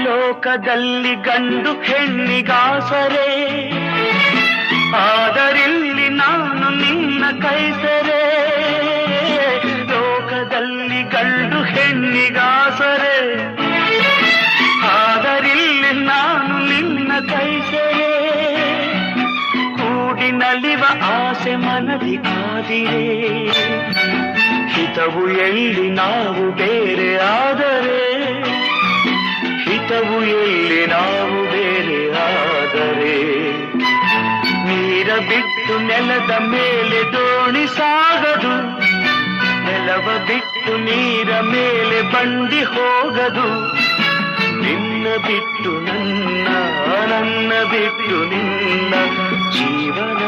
ಲೋಕದಲ್ಲಿ ಗಂಡು ಹೆಣ್ಣಿಗಾಸರೆ, ಆದರಿಲ್ಲಿ ನಾನು ನಿನ್ನ ಕೈಸರೆ. ಲೋಕದಲ್ಲಿ ಗಂಡು ಹೆಣ್ಣಿಗಾಸರೆ, ಆದರಿಲ್ಲಿ ನಾನು ನಿನ್ನ ಕೈಸರೆ. ಕೂಡಿ ನಲಿವ ಆಸೆ ಮನದಿ ಕಾದಿರೆ, ಹಿತವು ಎಲ್ಲಿ ನಾವು ಬೇರೆ ಆದರೆ, ಹಿತವು ಎಲ್ಲಿ ನಾವು ಬೇರೆ ಆದರೆ. ನೀರ ಬಿಟ್ಟು ನೆಲದ ಮೇಲೆ ದೋಣಿ ಸಾಗದು, ನೆಲವ ಬಿಟ್ಟು ನೀರ ಮೇಲೆ ಬಂಡಿ ಹೋಗದು. ನಿನ್ನ ಬಿಟ್ಟು ನನ್ನ, ನನ್ನ ಬಿಟ್ಟು ನಿನ್ನ ಜೀವನ.